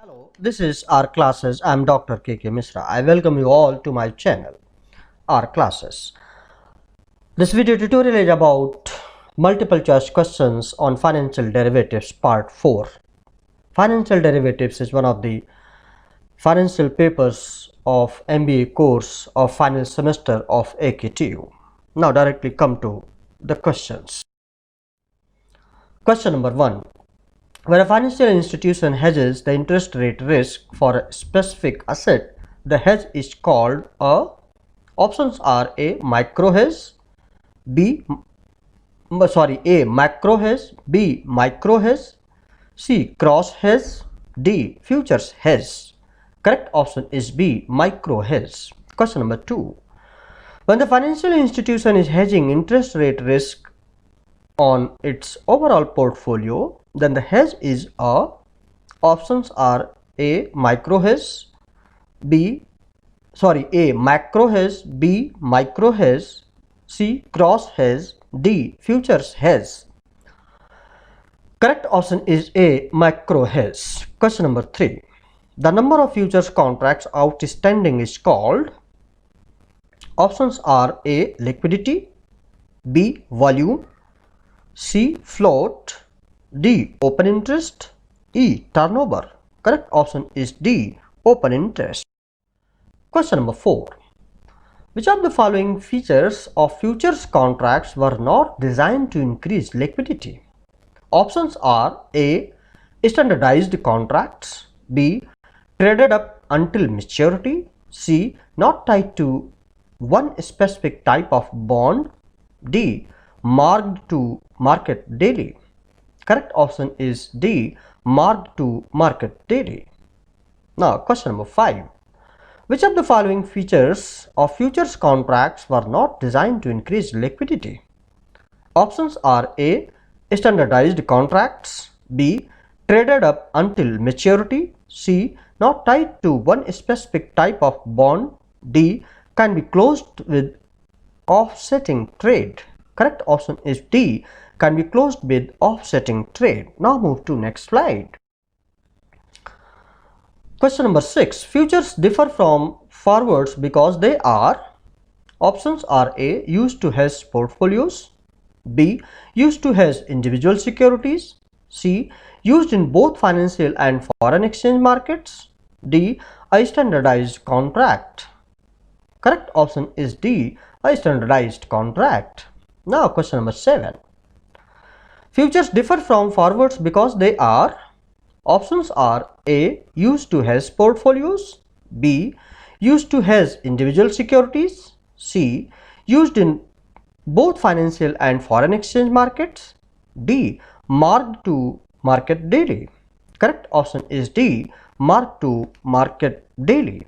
Hello, this is our classes. I'm Dr. KK Misra. I welcome you all to my channel, our classes. This video tutorial is about multiple choice questions on financial derivatives part 4. Financial derivatives is one of the financial papers of MBA course of final semester of AKTU. Now directly come to the questions. Question number 1. When a financial institution hedges the interest rate risk for a specific asset, the hedge is called a. Options are A. Micro hedge, A. Macro hedge, B. Micro hedge, C. Cross hedge, D. Futures hedge. Correct option is B. Micro hedge. Question number 2. When the financial institution is hedging interest rate risk on its overall portfolio, then the hedge is a. Options are A. Macro hedge, A. Macro hedge, B. Micro hedge, C. Cross hedge, D. Futures hedge. Correct option is A. Macro hedge. Question number 3. The number of futures contracts outstanding is called. Options are A. Liquidity, B. Volume, C. Float, D. Open interest, E. Turnover. Correct option is D. Open interest. Question number 4. Which of the following features of futures contracts were not designed to increase liquidity? Options are A. Standardized contracts, B. Traded up until maturity, C. Not tied to one specific type of bond, D. Marked to market daily. Correct option is D. Marked to market daily. Now question number 5. Which of the following features of futures contracts were not designed to increase liquidity? Options are A. Standardized contracts, B. Traded up until maturity, C. Not tied to one specific type of bond, D. Can be closed with offsetting trade. Correct option is D. Can be closed with offsetting trade. Now move to next slide. Question number 6. Futures differ from forwards because they are. Options are A. Used to hedge portfolios, B. Used to hedge individual securities, C. Used in both financial and foreign exchange markets, D. A standardized contract. Correct option is D. A standardized contract. Now question number 7. Futures differ from forwards because they are. Options are A. Used to hedge portfolios, B. Used to hedge individual securities, C. Used in both financial and foreign exchange markets, D. Marked to market daily. Correct option is D. Marked to market daily.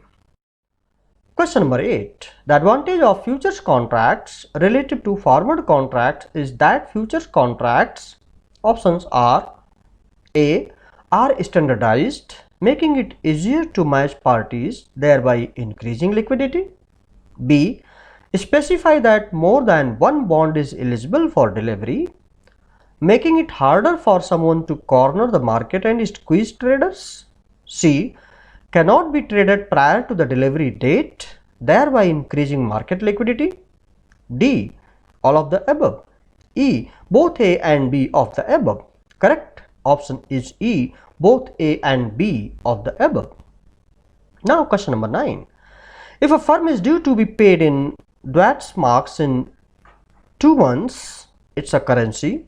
Question number 8. The advantage of futures contracts relative to forward contracts is that futures contracts, options are A. Are standardized, making it easier to match parties, thereby increasing liquidity. B. Specify that more than one bond is eligible for delivery, making it harder for someone to corner the market and squeeze traders. C. Cannot be traded prior to the delivery date, thereby increasing market liquidity. D. All of the above. E. Both A and B of the above. Correct option is E. Both A and B of the above. Now question number 9. If a firm is due to be paid in Deutschmarks in 2 months, it's a currency.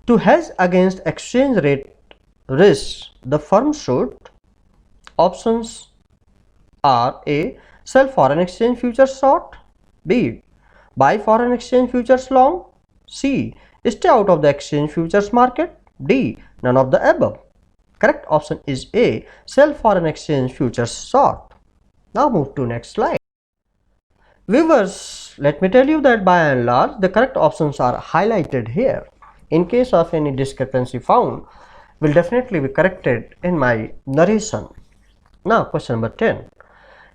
To hedge against exchange rate risks, the firm should. Options are A. Sell foreign exchange futures short, B. Buy foreign exchange futures long, C. Stay out of the exchange futures market, D. None of the above. Correct option is A. Sell foreign exchange futures short. Now move to next slide. Viewers, let me tell you that by and large the correct options are highlighted here. In case of any discrepancy found, will definitely be corrected in my narration. Now question number 10.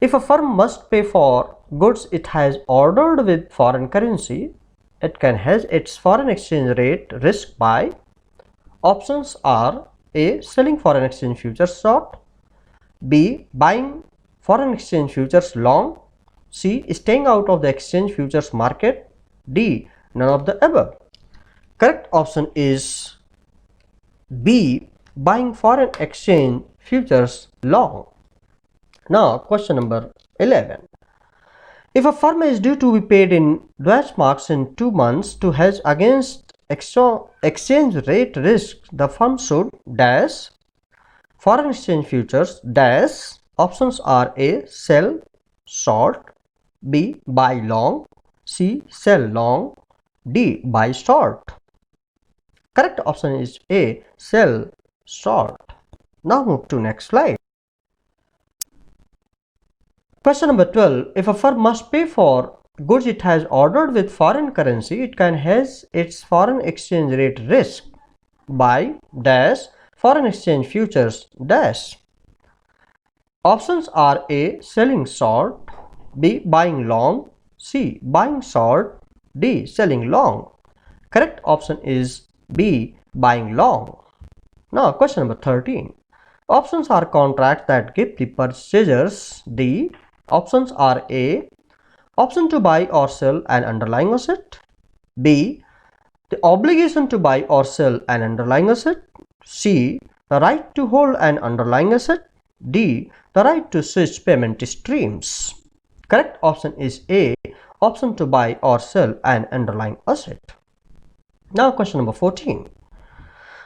If a firm must pay for goods it has ordered with foreign currency, it can hedge its foreign exchange rate risk by. Options are A. Selling foreign exchange futures short, B. Buying foreign exchange futures long. C. Staying out of the exchange futures market. D. None of the above. Correct option is B. Buying foreign exchange futures long. Now question number 11. If a firm is due to be paid in Deutschmarks in 2 months to hedge against exchange rate risk, the firm should dash foreign exchange futures dash. Options are A. Sell short, B. Buy long, C. Sell long, D. Buy short. Correct option is A. Sell short. Now move to next slide. Question number 12. If a firm must pay for goods it has ordered with foreign currency, it can hedge its foreign exchange rate risk by dash foreign exchange futures dash. Options are A. Selling short, B. Buying long, C. Buying short, D. Selling long. Correct option is B. Buying long. Now question number 13. Options are contracts that give the purchasers the options are A. Option to buy or sell an underlying asset, B. The obligation to buy or sell an underlying asset, C. The right to hold an underlying asset, D. The right to switch payment streams. Correct option is A. Option to buy or sell an underlying asset. Now question number 14.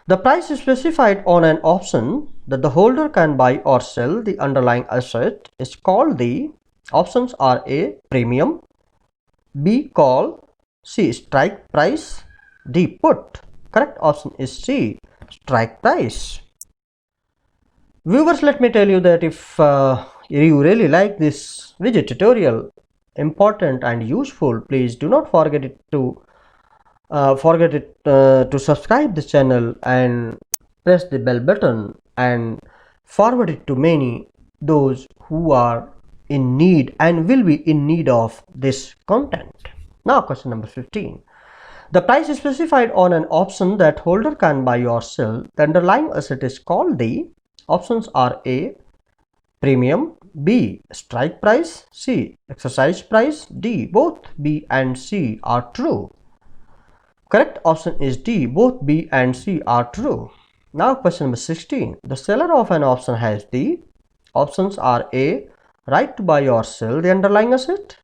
The price is specified on an option that the holder can buy or sell the underlying asset is called the options are A. Premium, B. Call, C. Strike price, D. Put. Correct option is C. Strike price. Viewers, let me tell you that if you really like this video tutorial, important and useful, please do not forget to subscribe this channel and press the bell button and forward it to many those who are in need and will be in need of this content. Now question number 15. The price is specified on an option that holder can buy or sell. The underlying asset is called the options are A. Premium, B. Strike price, C. Exercise price, D. Both B and C are true. Correct option is D. Both B and C are true. Now question number 16. The seller of an option has the options are A. Right to buy or sell the underlying asset,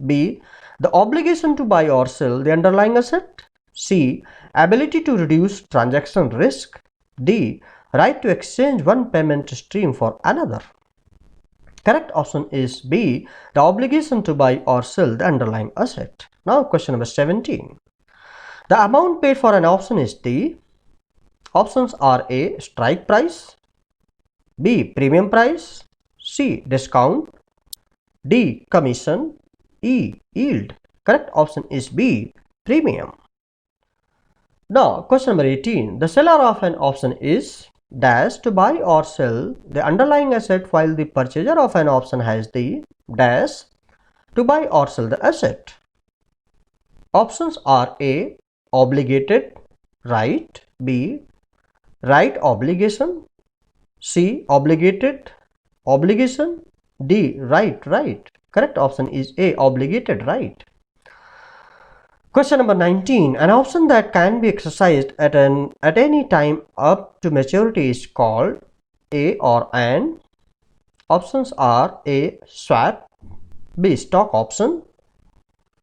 B. The obligation to buy or sell the underlying asset, C. Ability to reduce transaction risk, D. Right to exchange one payment stream for another. Correct option is B. The obligation to buy or sell the underlying asset. Now question number 17. The amount paid for an option is the options are A. Strike price, B. Premium price, C. Discount, D. Commission, E. Yield. Correct option is B. Premium. Now question number 18. The seller of an option is dash to buy or sell the underlying asset while the purchaser of an option has the dash to buy or sell the asset. Options are A. Obligated right, B. Right obligation, C. Obligated obligation, D. Right. Correct option is A. Obligated right. Question number 19. An option that can be exercised at any time up to maturity is called A or an. Options are A. Swap, B. Stock option,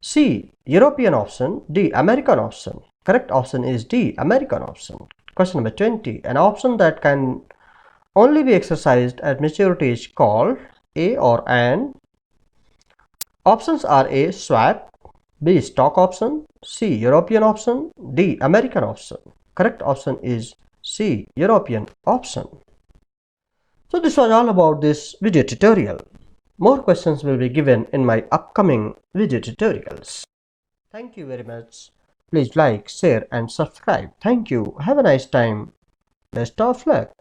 C. European option, D. American option. Correct option is D. American option. Question number 20. An option that can only be exercised at maturity is called A or an. Options are A. Swap, B. Stock option, C. European option, D. American option. Correct option is C. European option. So this was all about this video tutorial. More questions will be given in my upcoming video tutorials. Thank you very much. Please like, share and subscribe. Thank you. Have a nice time. Best of luck.